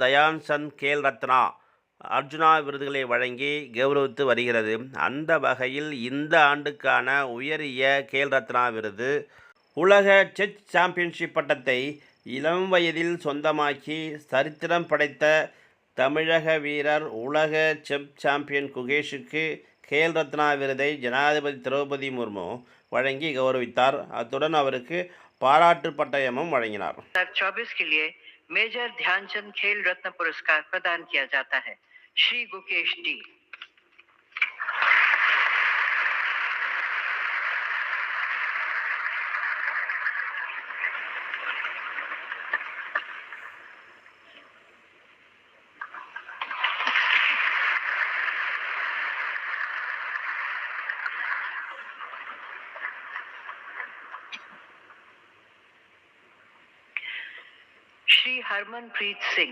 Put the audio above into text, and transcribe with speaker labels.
Speaker 1: தயான் சந்த் கேல் ரத்னா, அர்ஜுனா விருதுகளை வழங்கி கௌரவித்து வருகிறது. அந்த வகையில் இந்த ஆண்டுக்கான உயரிய கேல் ரத்னா விருது, உலக செஸ் சாம்பியன்ஷிப் பட்டத்தை இளம் வயதில் சொந்தமாக்கி சரித்திரம் படைத்த தமிழக வீரர், உலக செஸ் சாம்பியன் குகேஷுக்கு கேல் ரத்னா விருதை ஜனாதிபதி திரௌபதி முர்மு வழங்கி கௌரவித்தார். அத்துடன் அவருக்கு பாராட்டு பட்டயமும் வழங்கினார்.
Speaker 2: 2024 के लिए मेजर ध्यानचंद खेल रत्न पुरस्कार प्रदान किया जाता है। श्री गुकेश डी। श्री हरमनप्रीत सिंह।